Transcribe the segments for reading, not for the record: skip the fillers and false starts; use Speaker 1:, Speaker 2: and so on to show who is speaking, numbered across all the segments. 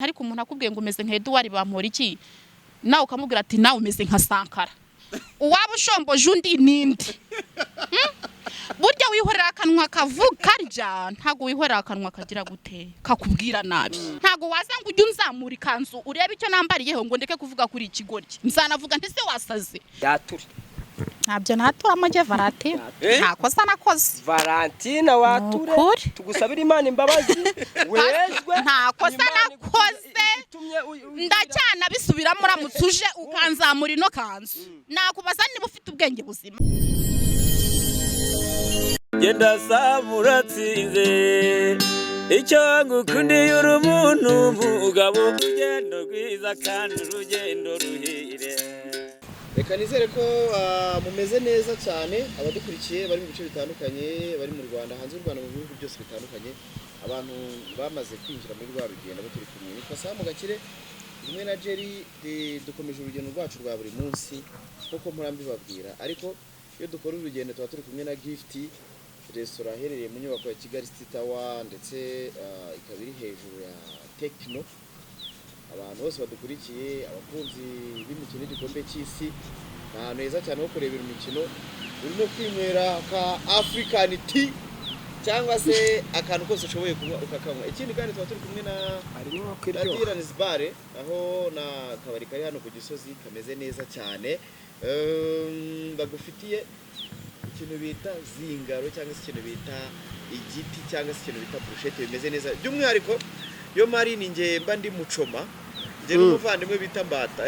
Speaker 1: ariko umuntu akubwiye ngo umeze nka Edouard Bamporiki nawe ukamubwira ati nawe umeze nka Sankara uwaba ushomboje undi ninde burya wihorera akanwa karya ntago wihorera akanwa kagira gute kakubwira nabi ntago waza ngo ujye unzamura ikanzu urebe icyo nambariyeho ngo ndeke kuvuga kuri ikigoryi nzanavuga nti se wasaze
Speaker 2: yature
Speaker 1: ntabyo naturamo nge Valentina ntakosa nakoze
Speaker 2: Valentina wature tugusabira Imana imbabazi wezwe
Speaker 1: ntakosa nakoze ndacyana bisubiramo uramutse uje ukanzamura ino kanzu nakubaza niba ufite ubwenge buzima
Speaker 3: genda samura tsinze icyo ngukundiye uri umuntu mugabo urugendo rwiza kandi urugendo ruhire.
Speaker 4: Reka nizere ko mumeze neza cyane abadukurikiye bari mu bice bitandukanye bari mu Rwanda hanze y'u Rwanda mu bihugu byose bitandukanye abantu bamaze kwinjira muri rwa rugendo baturi kumwe nitwa Sam Gakire rimwe na Jerry dukomeje urugendo rwacu rwa buri munsi kuko murambi babwira ariko iyo dukora urugendo tuba turi kumwe na Gift restaurant herereye mu nyubako ya Kigali City Tower ndetse ikaba iri hejuru ya Techno. Abantu bose badukurikiye abakunzi b'imikino y'igikombe cy'isi ahantu heza cyane ho kurebera imikino urimo kwinywera ka African tea cyangwa se akantu kose ushoboye kunywa ukakanywa. Ikindi kandi tuba turi kumwe na Tirans Bar aho na kabari kari hano ku Gisozi kameze neza cyane bagufitiye ikintu bita zingaro cyangwa se ikintu bita igiti cyangwa se ikintu bita brushette bimeze neza by'umwihariko yo mari ninge mba ndi mucoma je n'umuvandimwe bita mbata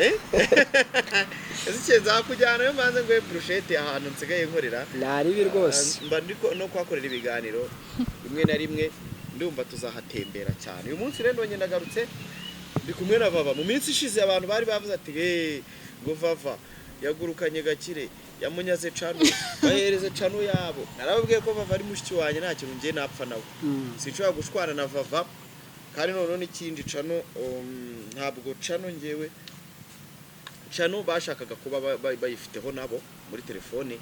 Speaker 4: zikenza kujyana yo manze ngo brushette ahantu nsigaye nkorera
Speaker 2: naribi rwose
Speaker 4: mba ndiko no kwakorera ibiganiro rimwe na rimwe ndumva tuzahatembera cyane uyu munsi rero ndonye nagarutse ndi kumwe na Vava mu minsi ishize abantu bari bavuze ati ngo Vava yagurukanye Gakire yamunyaze cano bahereze cano yabo narababwiye ko Vava ari mushiki wanye nta kintu ngiye napfa nawe sinshobora gushwana na Vava kandi none ikindi cano ntabwo cano ngewe cano bashakaga kuba bayifiteho nabo muri telefone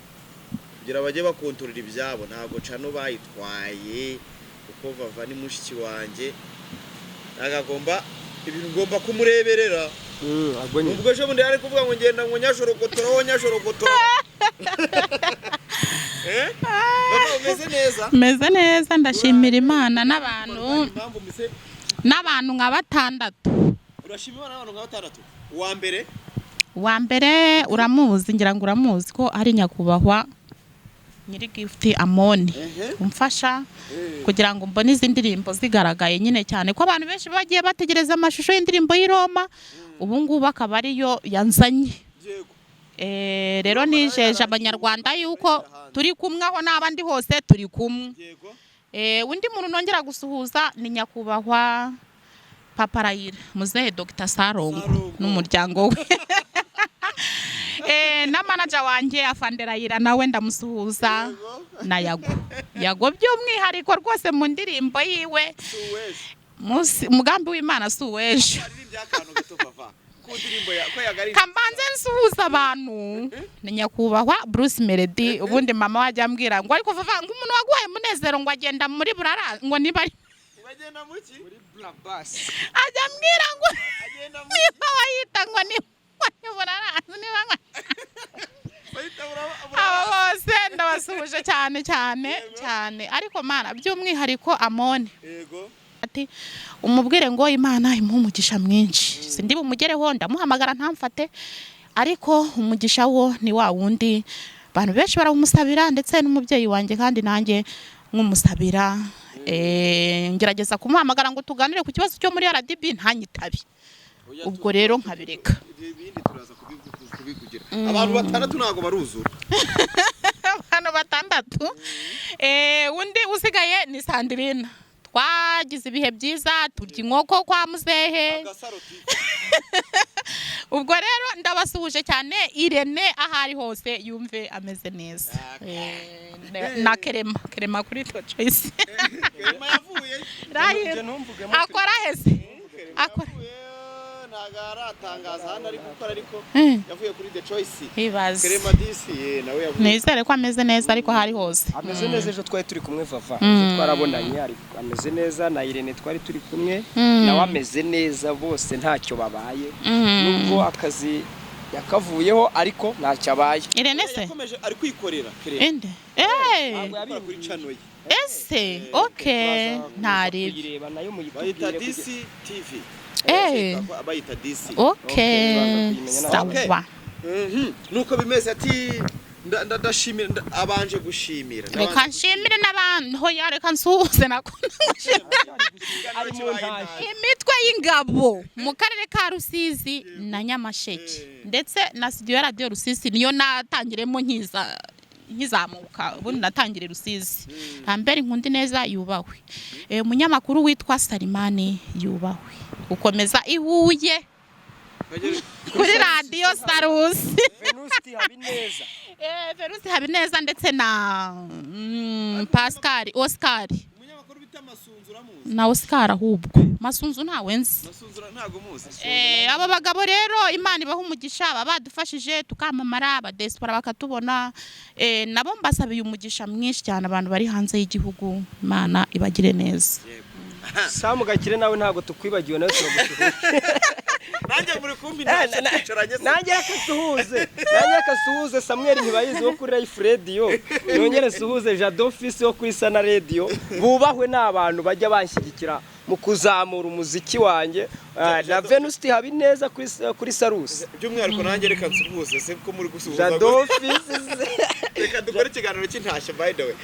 Speaker 4: kugira bajye bakontorera ibyabo ntabwo cano bayitwaye kuko Vava ni mushiki wanje agagomba ibintu ngomba kumureberera ubwo je bundi ari kuvuga ngo ngenda ngo nyashorogotora Baba umeze neza
Speaker 1: meze neza ndashimira Imana n'abantu nka batandatu
Speaker 4: urashimira n'abantu nka batandatu uwa mbere
Speaker 1: uramuzi ngira ngo uramuzi ko ari nyakubahwa nyiri Gift Amoni umfasha kugira ngo mbone izi ndirimbo zigaragaye nyine cyane ko abantu benshi bagiye bategereza amashusho y'indirimbo y'Iroma ubu ngubu akaba ariyo yanzanye rero nijeje abanyarwanda yuko turi kumwe aho n'abandi hose turi kumwe undi muntu nongera gusuhuza ni nyakubahwa Papa Rayira muzehe Dr Sarongo n'umuryango we na manager wanjye Afande Rayira nawe ndamusuhuza na Yago by'umwihariko rwose mu ndirimbo yiwe umugambi w'Imana suweje kambanze nsuhuza abantu ni nyakubahwa Bruce Melody ubundi mama wajya ambwira ngo ariko Vava ngo umuntu waguhaye munezero ngo agenda muri burara ngo niba
Speaker 4: bagenda muki muri Blabas
Speaker 1: ajya ambwira ngo agenda muri wayita ngo ni burara niba bose ndabasuhuje cyane ariko mana by'umwihariko Amoni ati umubwire ngo Imana imuhumugisha mwinshi sindi bumugereho ndamuhamagara ntamfate ariko umugisha wo ni wa wundi abantu benshi baramusabira ndetse n'umubyeyi wanjye kandi nanjye nkumusabira ngerageza kumuhamagara ngo tuganire ku kibazo cyo muri RDB ntanyitabi ubwo rero nkabireka
Speaker 4: ibindi turaza kubikugira abantu batandatu ntago baruzura
Speaker 1: abantu batandatu undi usigaye ni Sandrine twagize ibihe byiza turya inkoko kwa muzehe ubwo rero ndabasuhuje cyane Irene ahari hose yumve ameze neza na Kerema kuri To Choice
Speaker 4: Kerema yavuye
Speaker 1: akora hese akora
Speaker 4: ntago aratangaza hano ari gukora ariko yavuye kuri The Choice
Speaker 1: ibaze
Speaker 4: Clement Disi nawe yavuye
Speaker 1: nizere ko ameze neza ariko hari hose
Speaker 2: ameze neza ejo twari turi kumwe Vava twarabonanye ariko ameze neza na Irene twari turi kumwe nawe ameze neza bose ntacyo babaye nubwo akazi yakavuyeho ariko ntacyo abaye
Speaker 1: Irene se
Speaker 4: yakomeje ari kwikorera
Speaker 1: ende
Speaker 4: ntabwo kuri channel ye
Speaker 1: ese okay ntari
Speaker 2: kuyireba nayo mu
Speaker 4: bayita Disi TV bayita Disi
Speaker 1: okay sawa
Speaker 4: nuko bimeze ati ndashimira abanje gushimira
Speaker 1: reka nshimire n'abantu hoya reka nsuhuze nako imitwe y'ingabo mu karere ka Rusizi na Nyamasheke ndetse na studio ya radio Rusizi niyo natangiremo nkizamuka ubundi natangire Rusizi hambere inkundi neza yubahwe umunyamakuru witwa Salimani yubahwe ukomeza ihuye kuri radio Sarusi Venusti Habineza ndetse na Pascal Oscar
Speaker 4: umunyamakuru bita Masunzu ramuzi
Speaker 1: na Oscar ahubwo Masunzu ntawe nzi
Speaker 4: Masunzu ntago muzi
Speaker 1: aba bagabo rero Imana ibaha umugisha badufashije tukamamara abadespora bakatubona nabo mbasabiye umugisha mwinshi cyane abantu bari hanze y'igihugu Imana ibagire neza
Speaker 2: Samu Gakire nawe ntago tukwibagiwe nawe turagushuje
Speaker 4: nanjye muri kumbi ndacaranye
Speaker 2: nanjye akasuhuze Samuel Ntibayizi wo kuri Life Radio nongere suhuze Jado Office wo kuri Sana Radio bubahwe n'abantu bajya banshyigikira mu kuzamura umuziki wanjye na Venusti Habineza kuri Sarusi
Speaker 4: by'umwihariko nanjye reka nsuhuze se ko muri gusuhuza
Speaker 2: Jado Office
Speaker 4: reka dukore ikiganiro cy'intashye by the way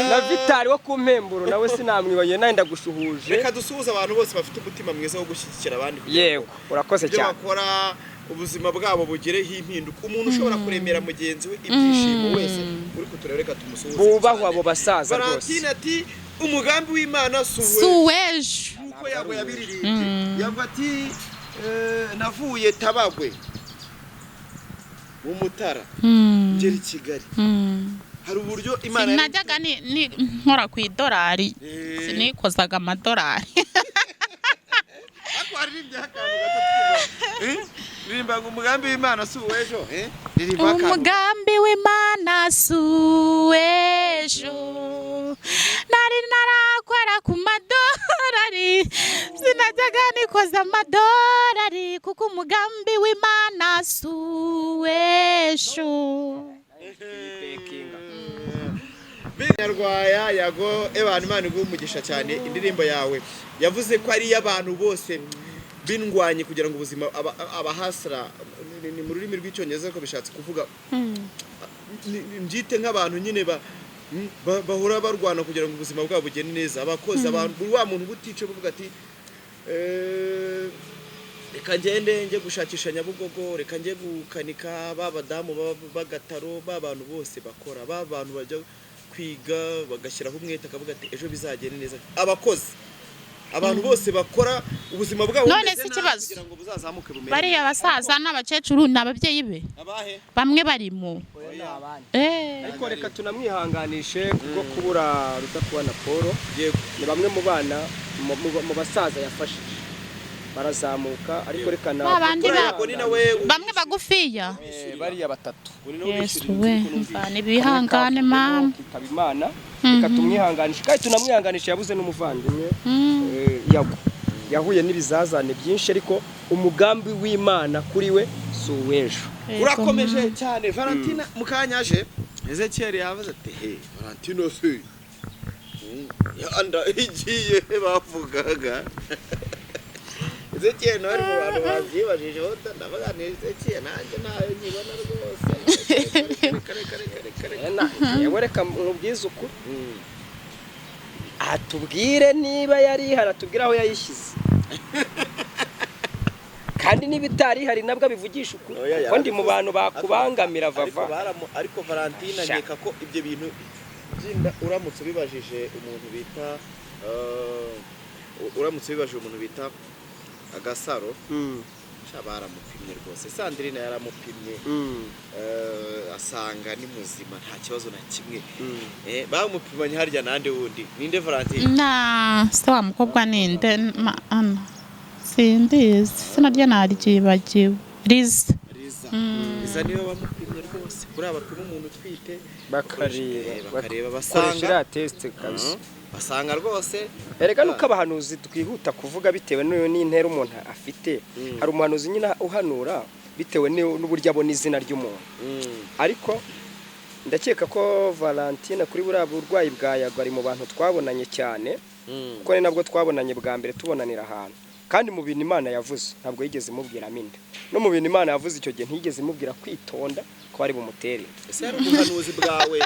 Speaker 2: na Vitali wo ku Mpemburo nawe sinamwibagiye nawe ndagushuhuje
Speaker 4: reka dusuhuza abantu bose bafite umutima mwiza wo gushyigikira abandi
Speaker 2: yego urakoze cyane
Speaker 4: bakora ubuzima bwabo bugereho impinduka umuntu ushobora kuremera mugenzi we ibyishimo wese uri kuturereka tumusuhuze
Speaker 2: bubahwa abo basaza rwose
Speaker 4: Valentine ati umugambi w'Imana
Speaker 1: suweje
Speaker 4: nuko yabo yabiririmbye yavuga ati navuye Tabagwe umutara ngeri Kigali hari uburyo Imana
Speaker 1: sinajyaga ni nkora ku idolari sinikozaga amadolari
Speaker 4: ako aririmbye akantu gato ririmba ngo umugambi w'Imana suwejo
Speaker 1: umugambi w'Imana suwejo nari narakora ku madolari sinajyaga nikoza amadolari kuko umugambi w'Imana suwejo
Speaker 4: Nyarwaya yago abantu Imana igumugisha cyane indirimbo yawe yavuze ko ari y'abantu bose bindwanye kugira ngo ubuzima abahasra ni mu rurimi rw'icyongereza ko bishatse kuvuga njite nk'abantu nyine bahora barwana kugira ngo ubuzima bwabo bugende neza abakozi abantu wa muntu butice bavuga ati reka njye gushakisha Nyabugogo reka njye gukanika babadamu bagataro babantu bose bakora babantu bajya kwiga bagashyiraho umwete akavuga ati ejo bizagende neza abakozi abantu bose bakora ubuzima bwabo
Speaker 1: bumeze neza kugira ngo buzazamuke bumere bari abasaza n'abakecuru n'ababyeyi be bamwe barimo
Speaker 2: ariko reka tunamwihanganishe kuko kubura Rudakubana Paul ni bamwe mu bana mu basaza yafashije barazamuka ariko reka na
Speaker 1: bamwe bagufiya
Speaker 2: bariya batatu
Speaker 1: Yesu we mvane bihangane mama
Speaker 2: Imana reka tumwihanganishe kandi tunamwihanganisha yabuze n'umuvandimwe yahuye n'ibizazane byinshi ariko umugambi w'Imana kuri we suwejo
Speaker 4: urakomeje cyane Valentine mukanyaje Ezekiel yavuze ati Valentine se yanda igiye bavugaga Ezekiel nari mu bantu babyibajije hoda ndabaganira Ezekiel nanjye nayo nyibona rwose
Speaker 2: yewe reka mubwize ukuri atubwire niba yari haratubwira aho yayishyize kandi n'ibitari hari nabwo bivugisha ukuri ko ndi mu bantu bakubangamira Vava
Speaker 4: ariko Valentine nkeka ko ibyo bintu uramutse bibajije umuntu bita Agasaro baramupimye rwose Sandrine yaramupimye asanga ni muzima nta kibazo na kimwe bamupimanye harya nande wundi ninde Valentine
Speaker 1: na se wa mukobwa ninde sindizi izina rye naryibagiwe Liza
Speaker 4: Liza niwe bamupimye rwose kuri abapima umuntu utwite
Speaker 2: bakareba
Speaker 4: basanga
Speaker 2: test kabisa
Speaker 4: basanga rwose
Speaker 2: erega nuko abahanuzi twihuta kuvuga bitewe n'intera umuntu afite hari umuhanuzi nyine uhanura bitewe n'uburyo abona izina ry'umuntu ariko ndakeka ko Valentine kuri buriya burwayi bwa Yago ari mu bantu twabonanye cyane kuko ni nabwo twabonanye bwa mbere tubonanira ahantu kandi mu bintu Imana yavuze ntabwo yigeze imubwira minda no mu bintu Imana yavuze icyo gihe ntiyigeze imubwira kwitonda ko ari bumutere
Speaker 4: ese ari ubuhanuzi bwawe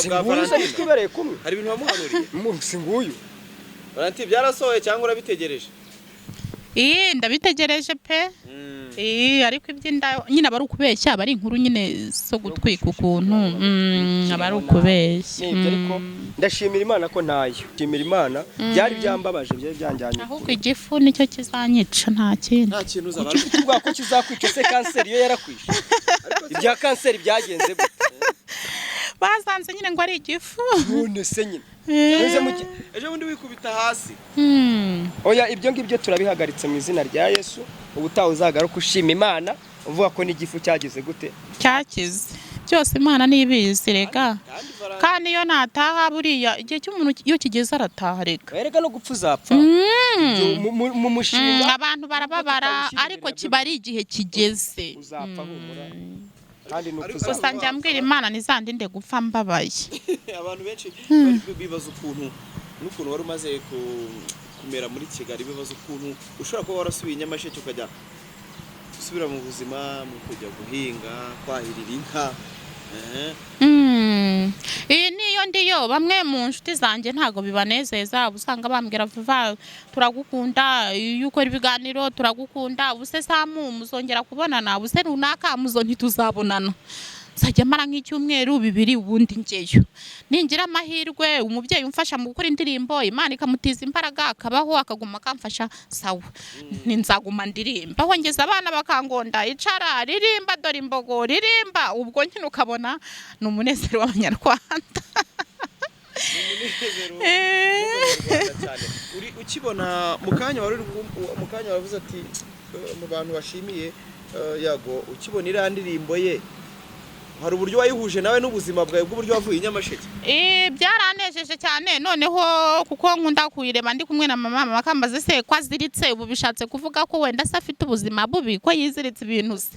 Speaker 4: bwa Valentine
Speaker 2: twibereye kumwe
Speaker 4: hari ibintu wamuhanuriye
Speaker 2: munsi nguyu
Speaker 4: Valentine byarasohoye cyangwa urabitegereje
Speaker 1: ndabitegereje pe ariko iby'inda nyine aba ari ukubeshya aba ari inkuru nyine zo gutwika ukuntu aba ari ukubeshya
Speaker 2: ariko ndashimira Imana ko ntayo ndashimira Imana byari byambabaje byari byanjyanye
Speaker 1: ahubwo igifu nicyo kizanyica nta
Speaker 4: kintu uzabara
Speaker 2: kuvuga ko kizakwica se kanseri yo yarakwishe ibya kanseri byagenze gute
Speaker 1: basanze nyine ngo ari igifu
Speaker 2: none se nyine
Speaker 4: ejo bundi wikubita hasi
Speaker 2: oya ibyo ngibyo turabihagaritse mu izina rya Yesu ubutaha uzagaruka ushima Imana uvuga ko n'igifu cyageze gute
Speaker 1: cyakize byose Imana nibizi rega kandi iyo nataha buriya igihe cy'umuntu iyo kigeze arataha rega
Speaker 2: erega no gupfa uzapfa mu mushinga
Speaker 1: abantu barababara ariko kiba ari igihe kigeze
Speaker 2: uzapfa humura
Speaker 1: gusa njya mbwira Imana nizandinde gupfa mbabaye
Speaker 4: abantu benshi bibaza ukuntu n'ukuntu wari umaze kumera muri Kigali bibaza ukuntu ushobora kuba warasubiye Nyamasheke ukajya gusubira mu buzima mu kujya guhinga kwahirira inka
Speaker 1: iyi niyo ndiyo bamwe mu nshuti zanjye ntago bibanezeza usanga bambwira vuba turagukunda iyo ukora ibiganiro turagukunda ubuse Samu muzongera kubonana ubuse runaka muzo ntituzabonana sajya mara nk'icyumweru bibiri ubundi ngeyo ningira amahirwe umubyeyi umfasha mu gukora indirimbo Imana ikamutiza imbaraga akabaho akaguma akamfasha sawa ninzaguma ndirimba aho ngeze abana bakangonda icara ririmba dore imbogo ririmba ubwo nkino ukabona ni umunezero w'Abanyarwanda
Speaker 4: ukibona mukanya waravuze ati mu bantu bashimiye Yago ukibona iriya ndirimbo ye hari uburyo wayihuje nawe n'ubuzima bwawe bw'uburyo wavuye Nyamasheke
Speaker 1: byaranejeje cyane noneho kuko nkunda kuyireba ndi kumwe na mama akambaza se ko aziritse ubu bishatse kuvuga ko wenda se afite ubuzima bubi ko yiziritse ibintu se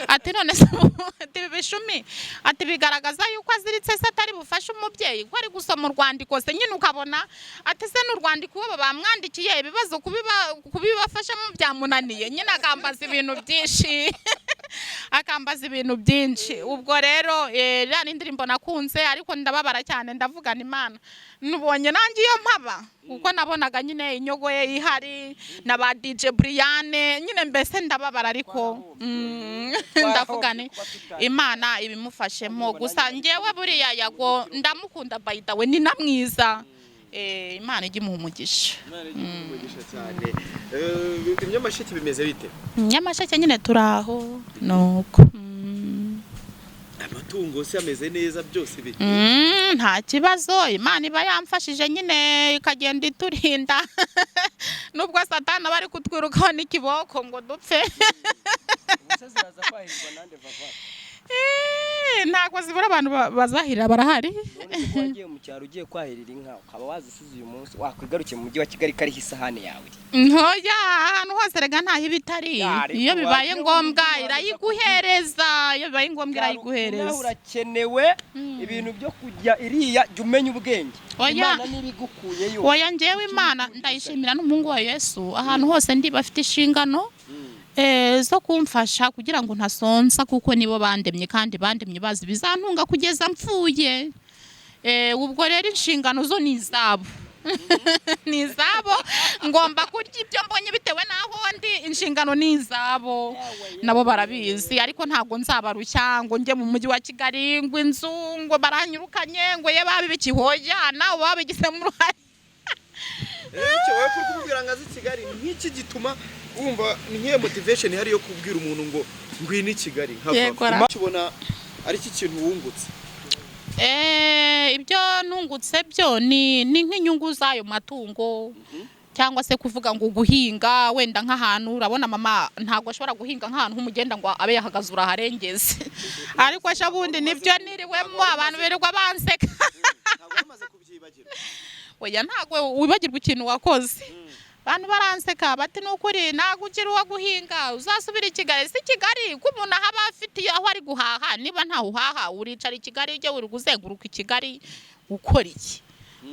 Speaker 1: ati none se ati bishumi ati bigaragaza yuko aziritse se atari bufashe umubyeyi ko ari gusoma urwandiko se nyine ukabona ati se n'urwandiko uwo bamwandikiye ibibazo kubibafashamo byamunaniye nyine akambaza ibintu byinshi akambaza ibintu byinshi ubwo rero iriya n'indirimbo nakunze ariko ndababara cyane ndavugana Imana nubonye nanjye iyo mpaba kuko nabonaga nyine inyogo ye ihari na ba DJ Briane nyine mbese ndababara ariko ndavugane Imana ibimufashemo gusa ngewe buriya Yago ndamukunda by the way ni na mwiza Imana ijye imuha umugisha
Speaker 4: cyane Nyamasheke bimeze bite
Speaker 1: Nyamasheke nyine turaho nuko
Speaker 4: amatungo se ameze neza byose bite
Speaker 1: nta kibazo Imana iba yamfashije nyine ikagenda iturinda nubwo Satani bari kutwirukaho n'ikiboko ngo dupfe ntabwo zibura abantu bazahirira barahari
Speaker 2: none ugiye mu cyaro ugiye kwahirira inka ukaba wazisize uyu munsi wakwigarukiye mu mujyi wa Kigali kariho isahani yawe
Speaker 1: ntoya ahantu hose rega ntaho ibitari iyo bibaye ngombwa irayiguhereza iyo bibaye ngombwa irayiguhereza
Speaker 2: urakenewe ibintu byo kujya iriya jya umenya ubwenge Imana nibigukuyeyo
Speaker 1: oya ngewe Imana ndayishimira n'umuhungu wa Yesu ahantu hose ndi bafite inshingano zo kumfasha kugira ngo ntasonza kuko nibo bandemye kandi bandemye bazi bizantunga kugeza mpfuye ubwo rero inshingano zo ni izabo ni izabo ngomba kurya ibyo mbonye bitewe n'aho ndi inshingano ni izabo nabo barabizi ariko ntabwo nzabarushya ngo njye mu mujyi wa Kigali ngo inzu ngo baranyirukanye ngo ye babibikihoya nawe babigizemo uruhare
Speaker 4: icyo wowe kubwira ngo azi Kigali nk'iki gituma wumva ni nk'iyo motivation ihari yo kubwira umuntu ngo ngwino i Kigali nkabona ari iki kintu wungutse
Speaker 1: ibyo nungutse byo ni nk'inyungu z'ayo matungo cyangwa se kuvuga ngo guhinga wenda nk'ahantu urabona mama ntago ashobora guhinga nk'ahantu nk'umugenda ngo abe yahagaze uraharengeze ariko sha bundi nibyo niriwemo abantu berirwa banseka
Speaker 4: ntabwo bamaze kubyibagirwa
Speaker 1: oya ntago wibagirwa ikintu wakoze abantu baranseka bati nukuri nagugira uwo guhinga uzasubira i Kigali si Kigali ko umuntu haba afitiye aho ari guhaha niba nta uhaha uricara i Kigali ujye uri kuzenguruka i Kigali ukora iki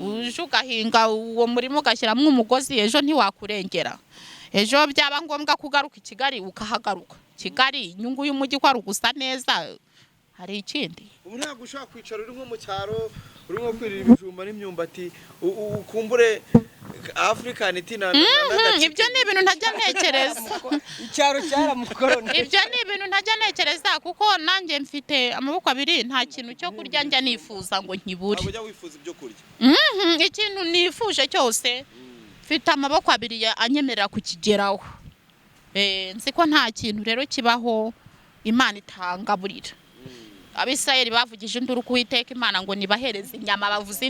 Speaker 1: uje ugahinga uwo murimo ugashyiramo umugozi ejo ntiwakurengera ejo byaba ngombwa kugaruka i Kigali ukahagaruka Kigali inyungu y'umujyi ko ari gusa neza hari ikindi
Speaker 4: ubu ntabwo ushobora kwicara uri nko mu cyaro uri nko kwirira ibijumba n'imyumbati ukumbure African tina
Speaker 1: ibyo ni ibintu ntajya ntekereza
Speaker 2: icyaro cyaramukorona
Speaker 1: ibyo ni ibintu ntajya ntekereza kuko nanjye mfite amaboko abiri nta kintu cyo kurya njya nifuza ngo nkibure
Speaker 4: ujya wifuza ibyo kurya
Speaker 1: ikintu nifuje cyose mfite amaboko abiri anyemerera kukigeraho nzi ko nta kintu rero kibaho Imana itangaburira Abisirayeli bavugije induru kuwiteka Imana ngo nibahereze inyama bavuze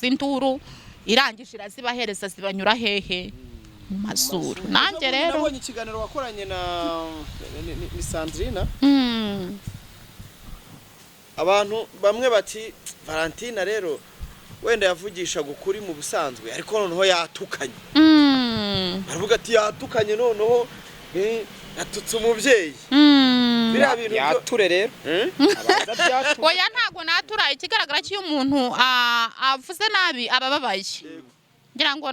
Speaker 1: induru irangije irazibahereza zibanyura hehe mu mazuru nanjye rero
Speaker 4: nabonye ikiganiro wakoranye na Sandrina abantu bamwe bati Valentina rero wenda yavugisha gukuri mu busanzwe ariko noneho yatukanye baravuga ati yatukanye noneho yatutse umubyeyi biriya bintu
Speaker 2: yature rero abanza byature
Speaker 1: oya ntago natura ikigaragara cy'uyu muntu avuze nabi abababaye ngira ngo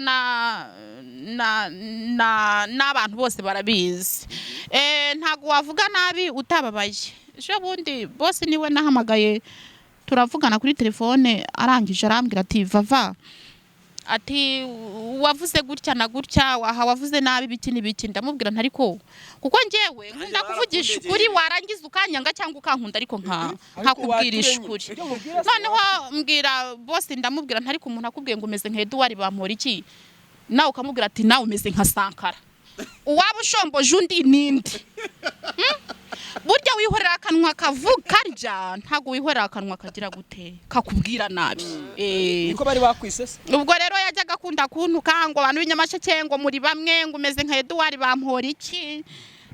Speaker 1: n'abantu bose barabizi ntago wavuga nabi utababaye ejo bundi bose niwe nahamagaye turavugana kuri telefone arangije arambwira ati vava ati wavuze gutya na gutya wavuze nabi biti n'ibiki ndamubwira ntariko kuko ngewe nkunda kuvugisha ukuri warangiza ukanyanga cyangwa ukankunda ariko nkakubwirisha ukuri noneho mbwira bose ndamubwira ntariko umuntu akubwiye ngo umeze nka Edouard bampora iki nawe ukamubwira ati nawe umeze nka Sankara uwaba ushomboje undi nindi burya wihorera akanwa karya ntago wihorera akanwa kagira gute kakubwira nabi
Speaker 2: niko bari bakwisese
Speaker 1: ubwo rero yajyaga akunda kuntuka ngo abantu b'inyamasheke ngo muri bamwe ngo umeze nka Edouard bampora iki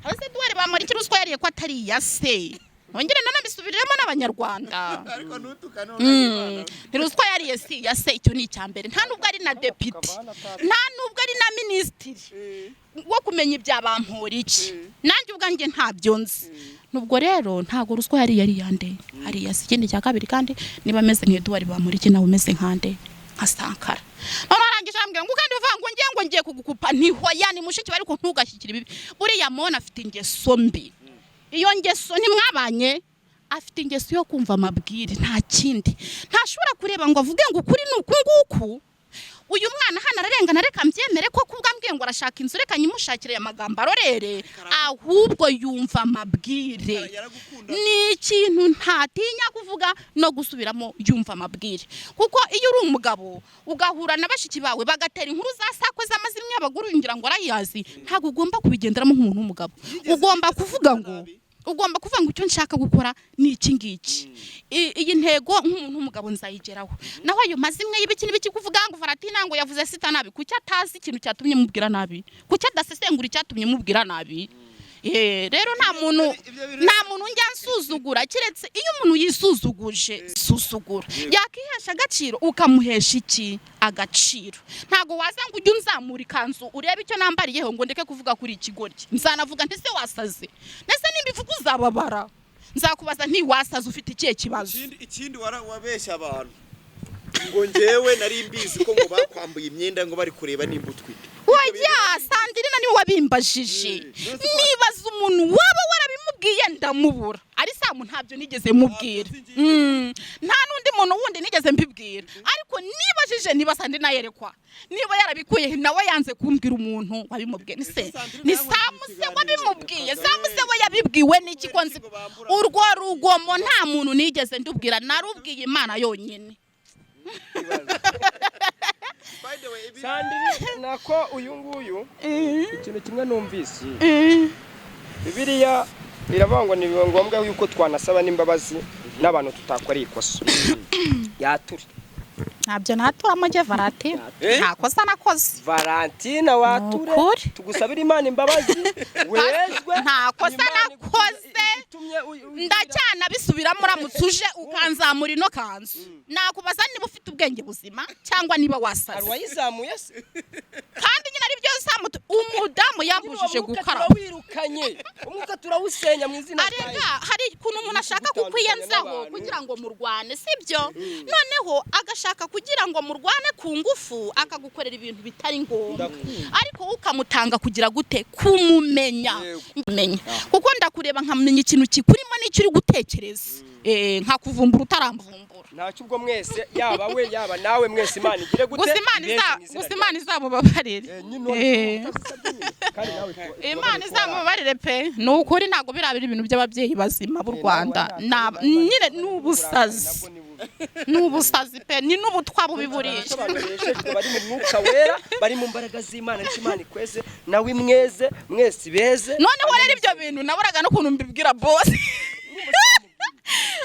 Speaker 1: abaze Edouard bampora iki ruswa yariye ko atari yase ongere nanabisubiriremo n'abanyarwanda
Speaker 4: ariko ntutukane
Speaker 1: ruswa yariye si yase icyo ni icyambere nta nubwo ari na deputy nta nubwo ari na ministry wo kumenya ibyabampora iki nanjye ubwanjye ntabyo nzi nubwo rero ntago ruswa yari yande hari yasi ikindi cya kabiri kandi niba ameze nka Edouard bampora iki nawe umeze nkande nka Sankara arangije ambwira ngo kandi uvuga ngo ngiye kugukupa ntihoya ni mushiki bari ko ntugashyikira ibi buriya mona afite ingeso mbi iyo ngeso ntimwabanye afite ingeso yo kumva amabwire nta kindi ntashobora kureba ngo avuge ngo kuri nuku nguku uyu mwana hana ararengana reka mbyemere ko kubwambwiye ngo arashaka inzu reka nyimushakire amagambo arorere ahubwo yumva amabwire ni ikintu ntatinya kuvuga no gusubiramo yumva amabwire kuko iyo uri umugabo ugahura na bashiki bawe bagatera inkuru za sakwe z'amazimwe y'abaguru ngira ngo arayazi ntago ugomba kubigenderamo nk'umuntu w'umugabo ugomba kuvuga ngo icyo nshaka gukora ni iki ngiki iyi ntego nk'umuntu w'umugabo nzayigeraho naho ayo mazimwe y'ibiki n'ibiki kuvuga ngo Valentina ngo yavuze sita nabi kuki atazi ikintu cyatumye mubwira nabi kuki adasesengura icyatumye mubwira nabi rero nta muntu njya nsuzugura kiretse iyo umuntu yisuzuguje susugura yakihesha agaciro ukamuhesha iki agaciro ntago waza ngo ujye unzamura ikanzu urebe icyo nambariyeho ngo ndeke kuvuga kuri ikigoryi nzanavuga ntese wasaze nese nimbivuga uzababara nzakubaza ntiwasaze ufite ikihe kibazo
Speaker 4: ikindi wabeshya abantu ngo ngewe nari mbizi ko ngo bakwambuye imyenda ngo bari kureba nimba utwite
Speaker 1: oya Sandrina niwe wabimbajije nibaza umuntu waba warabimubwiye ndamubura ari Samu ntabyo nigeze mubwira nta nundi muntu wundi nigeze mbibwira ariko nibajije niba Sandrina yerekwa niba yarabikuye nawe yanze kumbwira umuntu wabimubwiye ni Samu se wabimubwiye Samu se we yabibwiwe n'iki ko nzi urwo rugomo nta muntu nigeze ndubwira narubwiye Imana yonyine
Speaker 2: Sandrina nako uyu nguyu ikintu kimwe numvise Bibiliya iravuga ngo ni ngombwa yuko twanasaba n'imbabazi n'abantu tutakora ikosa yature
Speaker 1: ntabyo naturamo nge Valentine nta kosa nakoze
Speaker 2: Valentine wature tugusabira Imana imbabazi wezwe
Speaker 1: nta kosa nakoze ndacyana bisubiramo uramutse uje ukanzamura ino kanzu nakubaza niba ufite ubwenge buzima cyangwa niba wasaze
Speaker 2: wayizamuye se
Speaker 1: kandi nyine ari byo samuto umudamu yambujije gukaraba
Speaker 2: wirukanye umwuka turawusenya mu izina
Speaker 1: arega hari kuntu umuntu ashaka kukwiyenzaho kugira ngo murwane sibyo noneho agashaka kugira ngo murwane ku ngufu akagukorera ibintu bitari ngombwa ariko ukamutanga kugira gute kumumenya kuko ndakureba nkamenya ikintu kikurimo n'icyo uri gutekereza nkakuvumbura utaramvumbura
Speaker 2: ntacyo ubwo mwese yaba we yaba nawe mwese Imana igire gute
Speaker 1: gusa Imana izamubabarire Imana izamubabarire pe ni ukuri ntabwo birabira ibintu by'ababyeyi bazima b'u Rwanda nyine n'ubusazi pe ni n'ubutwa bubiburisha
Speaker 2: bari mu mwuka wera bari mu mbaraga z'Imana n'Imana ikweze nawe mweze mwese beze
Speaker 1: noneho rero ibyo bintu naburaga no kuntu mbibwira boss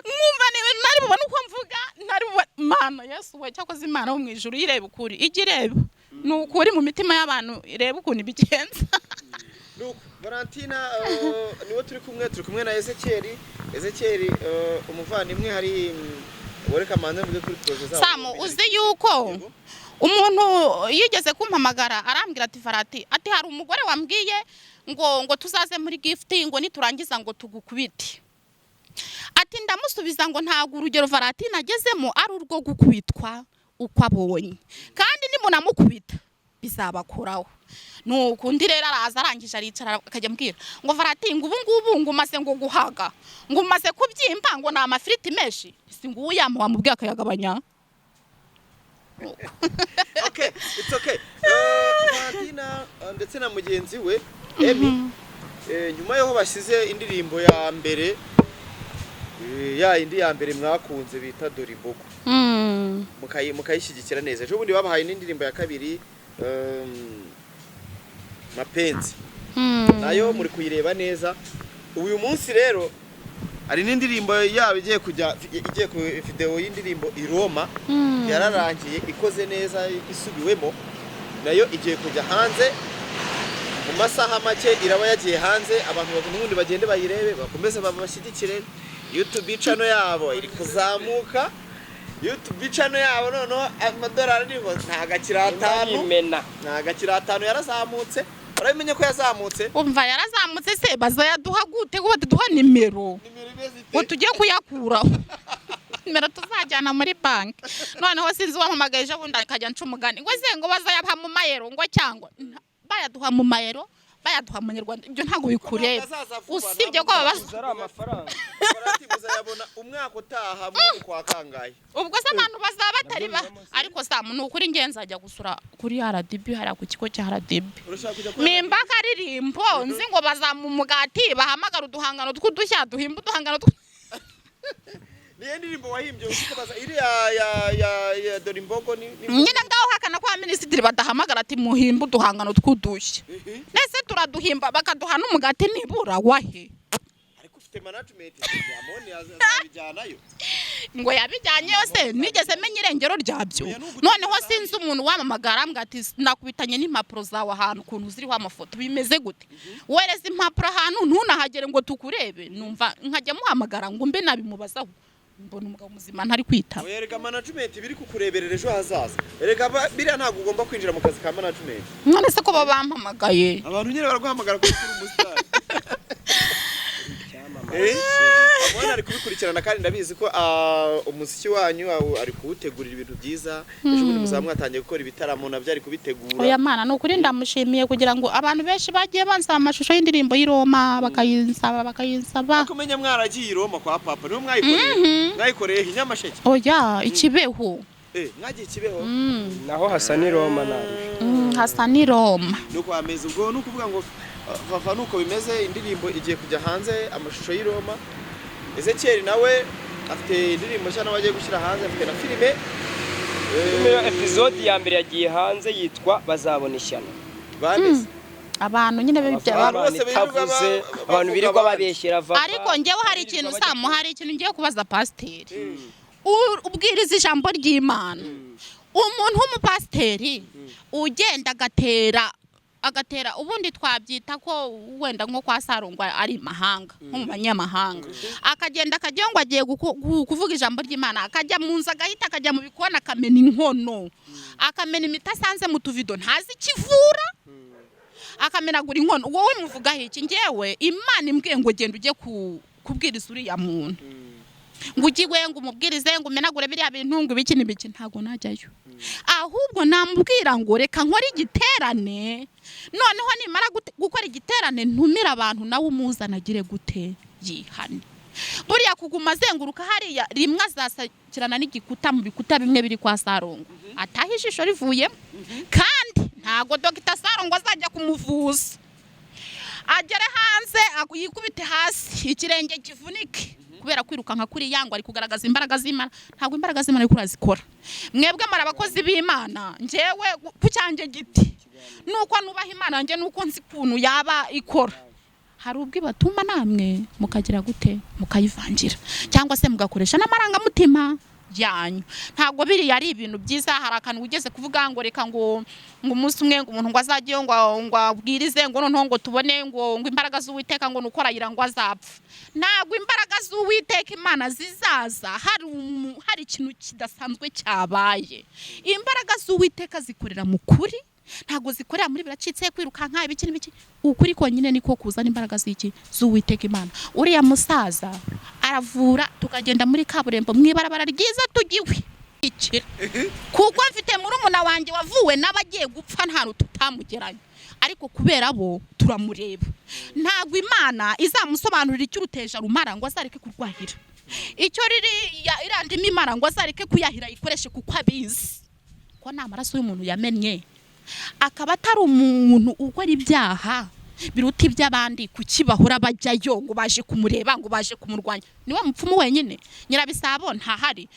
Speaker 1: mwumva ni ibintu nari bubone uko mvuga nari Mana Yesu we cyakoze Imana wo mu ijuru ireba ukuri igireba ni ukuri mu mitima y'abantu ireba ukuntu ibigenza
Speaker 4: Valentine niwe turi kumwe na Ezekiel umuvandimwe hari wereka manze mvuge kuri projet zabo
Speaker 1: Samu uzi yuko umuntu yigeze kumpamagara arambwira ati Valentine ati hari umugore wambwiye ngo tuzaze muri gift ngo niturangiza ngo tugukubite ati ndamusubiza ngo ntago urugero Valentine agezemo ari urwo gukubitwa uko abonye kandi nimunamukubita bizabakuraho nukundi rero araza arangije aricara akajya mbwira ngo Valentine ngo ubu ngo umaze ngo guhaga ngo umaze kubyimba ngo na amafiriti meshi si ngo uyama wamubwiye akayagabanya
Speaker 4: Okay it's okay Valentine ndetse na mugenzi we Emi nyuma yo bashyize indirimbo ya mbere indi ya mbere mwakunze bita Dorimbogo mukayishyigikira neza ejo bundi babahaye n'indirimbo ya kabiri Mapenzi nayo muri kuyireba neza uyu munsi rero hari n'indirimbo yabo igiye ku video y'indirimbo i Roma yararangiye ikoze neza isubiwemo nayo igiye kujya hanze mu masaha make iraba yagiye hanze abantu n'ubundi bagende bayirebe bakomeze babashyigikire YouTube channel yabo iri kuzamuka YouTube channel yabo noneho amadolari nibo ntagakira 5 ntagakira 5 yarazamutse uramenye ko yazamutse
Speaker 1: umva yarazamutse se bazayaduha gute ko baduha nimero ngo tujye kuyakuraho nimero tuzajyana muri bank noneho sinzi wampamagaje bundi akajya ncumugani ngo se ngo bazayabha mu mayero ngo cyangwa bayaduha mu mayero bayaduha mu Nyarwanda ibyo ntago bikureba usibye ko babaza
Speaker 2: ari amafaranga
Speaker 4: bazayabona umwaka utaha mu kwa kangaye
Speaker 1: ubwo se abantu bazaba batari ariko Samu nukuri ngenzajya gusura kuri RDB hari ku kigo cya RDB mimba karirimbo nzi ngo bazamumugati bahamagara uduhangano tw'udushya duhimba uduhangano
Speaker 4: niye ndirimbo wahimbye usikabaza iri ya Dorimbogo ni
Speaker 1: nyine ngaho hakana kwa minisitiri badahamagara ati muhimba uduhangano tw'udushya nese turaduhimba bakaduha n'umugati nibura wahe
Speaker 4: ariko ufite management yamone azabijyanayo
Speaker 1: ngo yabijyanye yose nigeze menye irengero ryabyo noneho sinzi umuntu wamamagara ambwa ati nakubitanye n'impapuro zawe ahantu kuntu ziriho amafoto bimeze gute wereze impapuro ahantu ntunahagere ngo tukurebe numva nkajya muhamagara ngo mbe nabimubazaho mbona umugabo muzima ntari kwitaba
Speaker 4: wereka management biri kukureberera ejo hazaza ereka biriya ntago ugomba kwinjira mu kazi ka management
Speaker 1: none se ko babampamagaye
Speaker 4: abantu nyine baraguhamagara ko uri umustar abona ari kubikurikirana kandi ndabizi ko umuziki wanyu ari kuwutegurira ibintu byiza ejo bundi muzamwatangiye gukora ibitaramo nabyo ari kubitegura
Speaker 1: oya mana no kuri ndamushimiye kugira ngo abantu benshi bagiye bansaba amashusho y'indirimbo y'i Roma bakayinsaba
Speaker 4: kumenya mwaragiye i Roma kwa papa niho mwayikoreye Nyamasheke
Speaker 1: oya ikibeho
Speaker 4: mwagiye Kibeho
Speaker 2: naho hasa ni Roma
Speaker 1: hasa ni Roma
Speaker 4: nuko ameze ubwo nukuvuga ngo vava nuko bimeze indirimbo igiye kujya hanze amashusho y'i Roma Ezekiel nawe afite indirimbo cyane wagiye gushyira hanze afite na filime
Speaker 2: episode ya mbere yagiye hanze yitwa bazabona ishyano
Speaker 4: bandese
Speaker 1: abantu nyine
Speaker 2: abantu birirwa babeshyera
Speaker 1: ariko ngewe hari ikintu Samu hari ikintu ngiye kubaza pasiteri ubwiriza ijambo ry'Imana umuntu w'umupasiteri ugenda agatera ubundi twabyita ko wenda nko kwa Sarungwa ari mahanga nko mu banyamahanga akagenda akajya ngo agiye kuvuga ijambo ry'Imana akajya mu nzu agahita akajya mu bikona akamena inkono akamena imiti asanze mu tuvido ntazi kivura akamenagura inkono wowe muvuga iki ngewe Imana imbwiye ngo genda ujye kubwiriza uriya muntu ngo ugiwe ngo umubwirize ngo umenagure biriya bintu ngo ibiki n'ibiki ntago najyayo ahubwo namubwira ngo reka nkore igiterane noneho nimara gukora igiterane ntumira abantu nawe umuzanagire gute yihane buriya kuguma azenguruka hariya rimwe azasakirana n'igikuta mu bikuta bimwe biri kwa Sarongo ataha ijisho rivuye kandi ntago Dr. Sarongo azajya kumuvuza agere hanze yikubite hasi ikirenge kivunike kubera kwirukanka kuri yango ari kugaragaza imbaraga z'Imana ntago imbaraga z'Imana ariko urazikora mwebwe mara abakozi b'Imana njewe kucyange giti nuko nubaha Imana nje nuko nzi kuntu yaba ikora hari ubwo batuma namwe mukagira gute mukayivangira cyangwa se mugakoresha n'amaranga mutima yanyu ntago biri yari ibintu byiza hari akantu ugeze kuvuga ngo reka ngo umunsi umwe ngo umuntu ngo azagiye ngo abwirize ngo noneho ngo tubone ngo imbaraga z'Uwiteka ngo nukora yira ngo azapfa ntago imbaraga z'Uwiteka Imana zizaza hari ikintu kidasanzwe cyabaye imbaraga z'Uwiteka zikorera mu kuri ntago zikorera muri biracitse kwirukanka ibiki n'ibiki ukuri konyine niko kuzana imbaraga z'Uwiteka Imana uriya musaza aravura tukagenda muri kaburembo mwibarabara ryiza tugiwe ikira kuko mfite murumuna wanjye wavuwe n'abagiye gupfa nta rututamugeranye ariko kubera bo turamureba ntago Imana izamusobanurira icyo uruteja rumara ngo azareke kurwahira icyo riri irandima Imana ngo azareke kuyahira ikoreshe kuko abizi ko nta maraso y'umuntu yamennye akaba atari umuntu ukora ibyaha biruta iby'abandi kukibahura bajyayo ngo baje kumureba ngo baje kumurwanya niwe mupfumu wenyine Nyirabisabo ntahari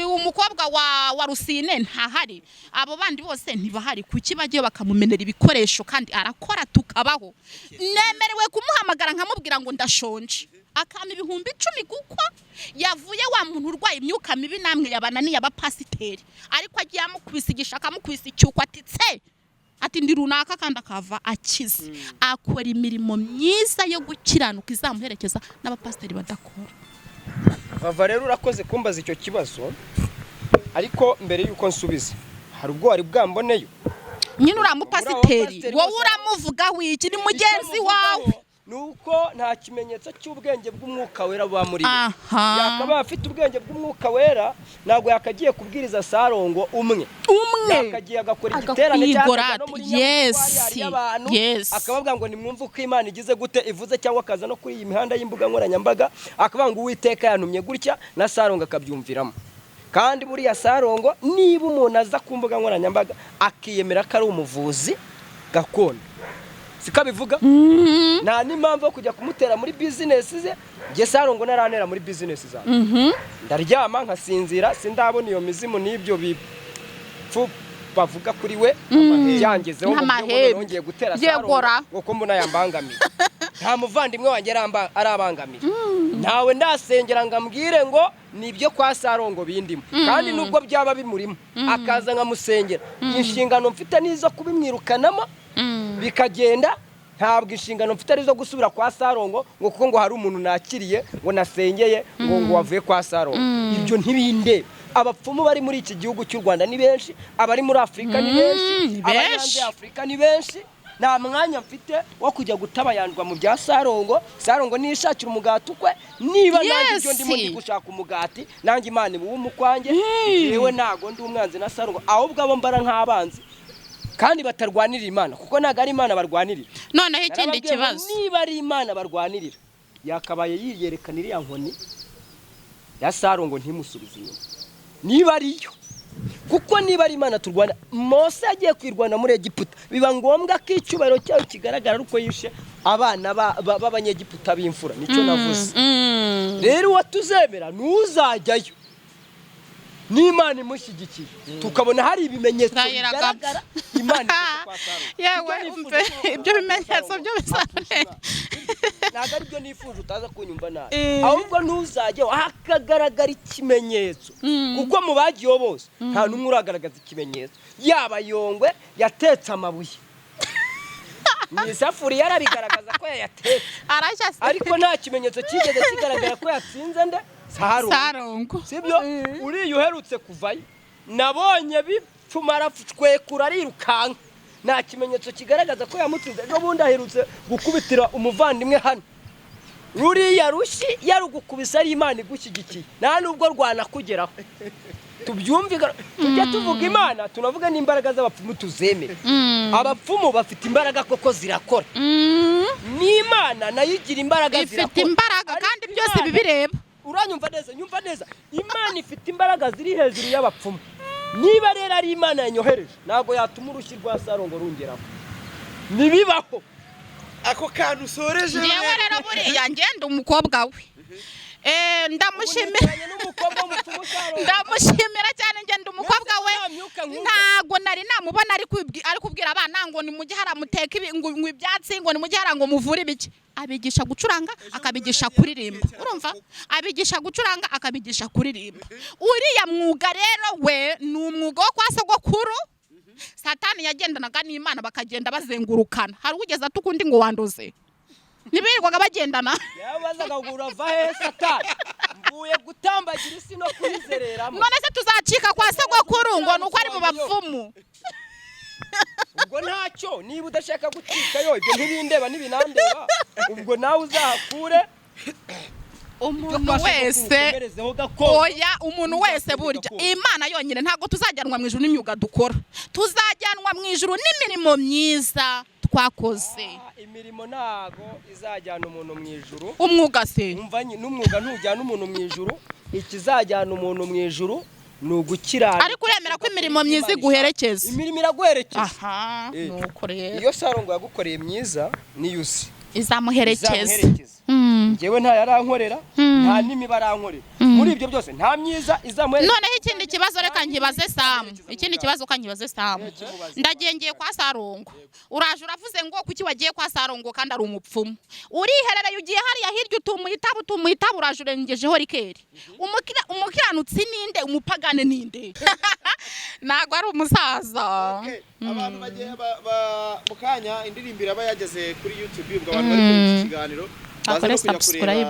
Speaker 1: umukobwa wa Rusine ntahari abo bandi bose ntibahari kukibagiye bakamumenera ibikoresho kandi arakora tukabaho nemerewe kumuhamagara nkamubwira ngo ndashonje akama 10,000 kuko yavuye wa muntu urwaye imyuka mibi namwe yabananiye abapasiteri ariko agiye amukubisigisha akamukubisa icyuko atitse ati ndi runaka kandi akava akize akora imirimo myiza yo gukiranuka izamuherekeza n'abapasiteri badakora
Speaker 2: Vava rero urakoze kumbaza icyo kibazo ariko mbere yuko nsubiza hari ubwo wari bwamboneyo
Speaker 1: nyine uramupasiteri wowe uramuvuga wiki ni mugenzi wawe
Speaker 2: nuko nta kimenyetso cy'ubwenge bw'umwuka wera bamuri yakaba afite ubwenge bw'umwuka wera nago yakagiye kubwiriza Sarongo umwe yakagiye agakora igiterane cyangwa no muri yes akabavuga ngo nimwumve uko Imana igize gute ivuze cyangwa akaza no kuri iyi mihanda y'imbuga nkoranyambaga akavuga ngo Uwiteka yantumye gutya na Sarongo akabyumviramo kandi buriya Sarongo niba umuntu aza ku mbuga nkoranyambaga akiyemera ko ari umuvuzi gakondo sikabivuga nta n'impamvu yo kujya kumutera muri business ze nge Sarongo naranera muri business za ndaryama nkasinzira sindabona iyo mizimu n'ibyo bipfu bavuga kuri we yangezeho mu byo nongeye gutera Sarongo ngo mbona yambangamiye nta muvandimwe wanjye arabangamiye ntawe ndasengera ngambwire ngo nibyo kwa Sarongo bindimo kandi nubwo byaba bimurimo akaza nkamusengera inshingano mfite nizo kubimwirukanamo bikagenda ntabwo inshingano mfite arizo gusubira kwa Sarongo ngo kuko ngo hari umuntu nakiriye ngo nasengeye ngo wavuye kwa Sarongo ibyo ntibinde abapfumu bari muri iki gihugu cy'u Rwanda ni benshi abari muri Afrika ni benshi abari hanze Afrika ni benshi nta mwanya mfite wo kujya gutabayandwa mu bya Sarongo nishakira umugati ukwe niba nanjye ibyo ndimo ndi gushaka umugati nanjye Imana mu umukwanjye yewe nago ndi umwanzi na Sarongo ahubwo abo mbara nk'abanzi kandi batarwanirira Imana kuko naga ari Imana barwanirira
Speaker 1: noneho ikindi kibazo
Speaker 2: niba ari Imana barwanirira yakabaye yiyerekanira ya nkoni ya Sarongo ntimusubize inyuma niba ariyo kuko niba ari Imana turwana Mose yagiye kwirwana muri Egiputa biba ngombwa ko icyubahiro cyayo kigaragara uko yishe abana b'abanyegiputa b'imfura nicyo navuze rero watuzemera ntuzajyayo n'Imana imushyigikiye tukabona hari ibimenyetso bigaragara Imana
Speaker 1: yewe umve ibyo bimenyetso byo bisabe
Speaker 2: ntabwo aribyo nifuje utaza kunyumva nabi ahubwo ntuzajyeho hakagaragara ikimenyetso kuko mu bagiyeho bose nta n'umwe uragaragaza ikimenyetso yaba Yongwe yatetse amabuye mu isafuriya arabigaragaza ko yayatetse ariko nta kimenyetso kigeze kigaragara ko yatsinze nde Sarongo sibyo uriya uherutse kuvayo nabonye bipfuma arafutwekura arirukanka nta kimenyetso kigaragaza ko yamutsinze n'ubundi aherutse gukubitira umuvandimwe hano ruriya rushi yarugukubisa ari Imana igushyigikiye nta nubwo rwanakugeraho tubyumvika tujya tuvuga Imana tunavuga n'imbaraga z'abapfumu tuzemera abapfumu bafite imbaraga koko zirakora n'Imana nayo igira imbaraga zirakora ifite imbaraga kandi byose bibireba uranyumva neza nyumva neza Imana ifite imbaraga ziri hejuru y'abapfumu niba rero ari Imana yanyohereje ntago yatuma urushyi rwa Sarongo rungeraho nibibaho
Speaker 4: ako kantu usoreje
Speaker 1: yewe rero buriya ngenda umukobwa we ndamushimira cyane ngenda umukobwa we ntago nari namubona ari kubwira abana ngo ni mujye haramuteka ngo ibyatsi ngo ni mujye harango muvure ibiki abigisha gucuranga akabigisha kuririmba urumva abigisha gucuranga akabigisha kuririmba uriya mwuga rero we ni umwuga wo kwa sogokuru Satani yagendanaga n'Imana bakagenda bazengurukana hari ugeze atukundi ngo wandoze nibirirwaga bagendana
Speaker 2: yabazaga ngo urava he Satani mvuye gutambagira isi no kwizereramo
Speaker 1: none se tuzacika kwa sogokuru ngo nuko ari mu bapfumu
Speaker 2: ubwo ntacyo niba udashaka gucika yo ibyo ntibindeba nibinandeba ubwo nawe uzahakure
Speaker 1: umuntu wese oya umuntu wese burya Imana yonyine ntago tuzajyanwa mu ijuru n'imyuga dukora tuzajyanwa mu ijuru n'imirimo myiza twakoze
Speaker 2: imirimo ntago izajyana umuntu mu ijuru
Speaker 1: umwuga se
Speaker 2: umva n'umwuga ntujyana umuntu mu ijuru ikizajyana umuntu mu ijuru nugukirana
Speaker 1: ariko uremera ko imirimo myiza iguherekeza
Speaker 2: imirimo iraguherekeza
Speaker 1: aha nuko rero
Speaker 2: iyo Sarongo yagukoreye myiza niyusi
Speaker 1: izamuherekeza
Speaker 2: ngewe nta yarankorera nta n'imibarankorera muri ibyo byose nta myiza izamuherekeza
Speaker 1: noneho ikindi kibazo reka nkibaze Samu ikindi kibazo kanyibaze Samu ndagiye kwa Sarongo uraje uravuze ngo kuki wagiye kwa Sarongo kandi ari umupfumu uriherereye ugiye hariya hirya utumuhitabo uraje urengejeho rikeri umukiranutsi ninde umupagane ninde ntago ari umusaza
Speaker 4: abantu bagiye mukanya indirimbira aba yageze kuri YouTube ubwo abantu bari kuri kiganiro
Speaker 1: bakore subscribe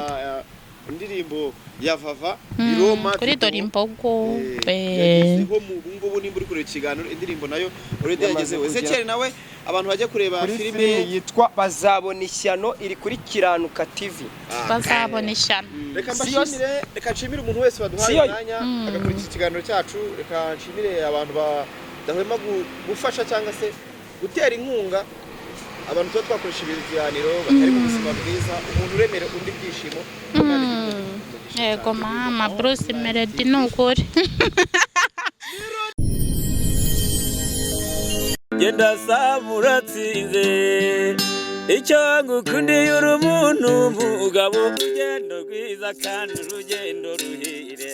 Speaker 4: indirimbo ya Vava Roma
Speaker 1: kuri Dorimbogo
Speaker 4: yagezeho mu ngubu nimba uri kure kiganiro indirimbo nayo already yagezeho Ezekiel nawe abantu bajye kureba filime
Speaker 2: yitwa Bazabona Ishyano iri kuri Kiranuka TV
Speaker 1: Bazabona Ishyano
Speaker 4: reka nshimire umuntu wese waduhaye umwanya agakurikira ikiganiro cyacu reka nshimire abantu badahwema gufasha cyangwa se gutera inkunga abantu tuba twakoresha ibiganiro batari mu buzima bwiza umuntu uremera undi byishimo
Speaker 1: yego mama Bruce Melody nukuri
Speaker 3: genda samuratsinze icyo ngukundiye uri umuntu mugabo urugendo rwiza kandi urugendo ruhire